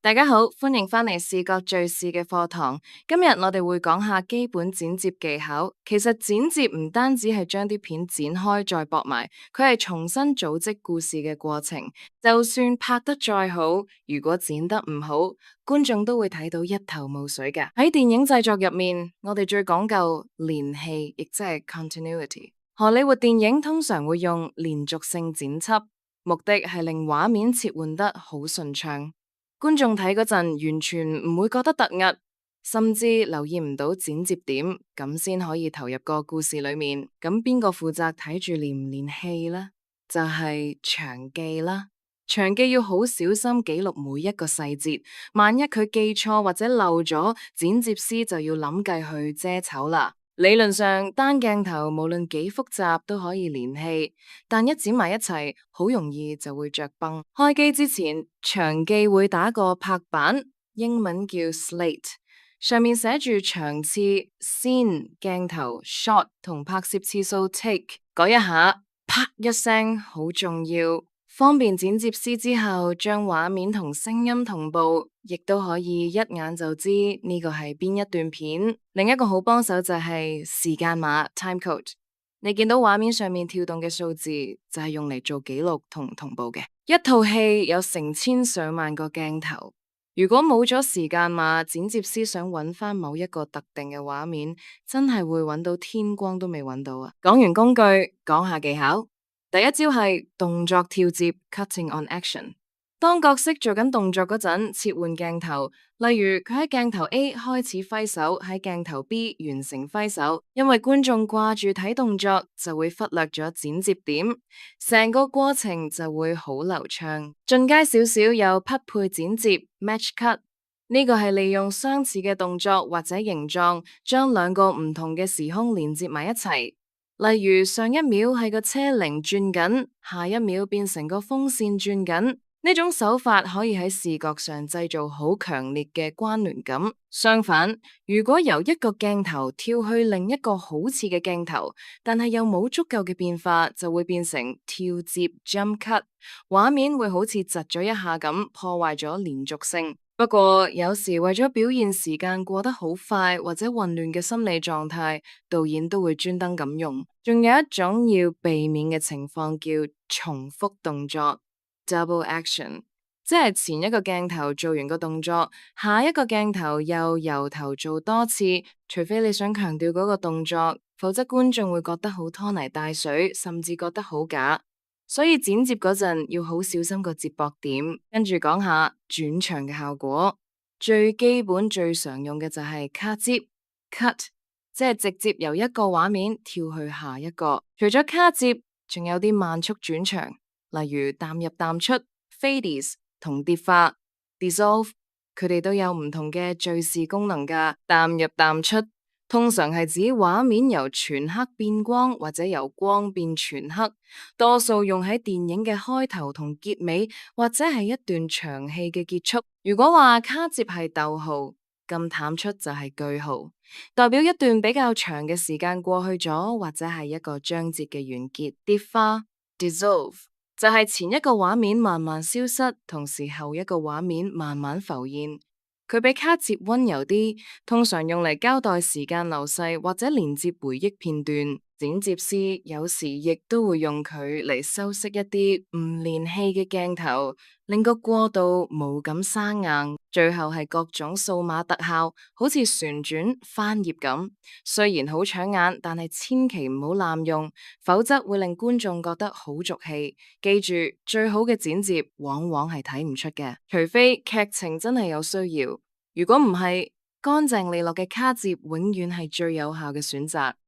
大家好，歡迎返嚟視覺敘事嘅課堂。今日我哋會講下基本剪接技巧。其實剪接唔單止係將啲片剪開再駁埋，佢係重新組織故事嘅過程。就算拍得再好，如果剪得唔好，觀眾都會睇到一頭霧水㗎。喺電影製作入面，我哋最講究連戲，亦即係 continuity。荷里活電影通常會用連續性剪輯，目的係令畫面切換得好順暢。觀眾睇嗰陣完全唔會覺得突兀，甚至留意唔到剪接點，咁先可以投入個故事裏面。咁邊個負責睇住連唔連戲呢？就係場記啦。場記要好小心記錄每一個細節，萬一佢記錯或者漏咗，剪接師就要諗計去遮醜啦。理論上單鏡頭無論幾複雜都可以連戲，但一剪埋一齊，好容易就會着崩。開機之前，場記會打個拍板，英文叫 slate， 上面寫住場次、scene、鏡頭、shot 同拍攝次數 take， 改一下，啪一聲，好重要。方便剪接師之後將畫面同聲音同步，亦都可以一眼就知呢個係邊一段片。另一個好幫手就係時間碼 time code， 你見到畫面上面跳動嘅數字就係用嚟做記錄同同步嘅。一套戲有成千上萬個鏡頭，如果冇咗時間碼，剪接師想揾翻某一個特定嘅畫面，真係會揾到天光都未揾到啊！講完工具，講下技巧。第一招係動作跳接 cutting on action。當角色做緊動作嗰陣，切換鏡頭，例如佢喺鏡頭 A 開始揮手，喺鏡頭 B 完成揮手。因為觀眾掛住睇動作，就會忽略咗剪接點，成個過程就會好流暢。進階少少有匹配剪接 match cut， 呢個係利用相似嘅動作或者形狀，將兩個唔同嘅時空連接埋一齊。例如上一秒係個車鈴轉緊，下一秒變成個風扇轉緊，呢種手法可以喺視覺上製造好強烈嘅關聯感。相反，如果由一個鏡頭跳去另一個好似嘅鏡頭，但係又冇足夠嘅變化，就會變成跳接 jump cut， 畫面會好似窒咗一下咁，破壞咗連續性。不過有時為咗表現時間過得好快或者混亂嘅心理狀態，導演都會專登咁用。仲有一種要避免嘅情況叫重複動作 （double action）， 即係前一個鏡頭做完個動作，下一個鏡頭又由頭做多次，除非你想強調嗰個動作，否則觀眾會覺得好拖泥帶水，甚至覺得好假。所以剪接嗰陣要好小心個接駁點，跟住講下轉場嘅效果。最基本最常用嘅就係卡接 cut， 即係直接由一個畫面跳去下一個。除咗卡接，仲有啲慢速轉場，例如淡入淡出 fades 同疊化 dissolve， 佢哋都有唔同嘅敘事功能㗎。淡入淡出通常係指畫面由全黑變光，或者由光變全黑，多數用喺電影嘅開頭同結尾，或者係一段長戲嘅結束。如果話卡接係逗號，咁淡出就係句號，代表一段比較長嘅時間過去咗，或者係一個章節嘅完結。疊化 dissolve 就係前一個畫面慢慢消失，同時後一個畫面慢慢浮現。佢比卡接溫柔啲，通常用嚟交代時間流逝或者連接回憶片段。剪接師有時亦都會用佢嚟修飾一啲唔連戲嘅鏡頭，令個過渡冇咁生硬。最後係各種數碼特效，好似旋轉、翻頁咁。雖然好搶眼，但係千祈唔好濫用，否則會令觀眾覺得好俗氣。記住，最好嘅剪接往往係睇唔出嘅，除非劇情真係有需要。如果唔係，乾淨利落嘅卡接永遠係最有效嘅選擇。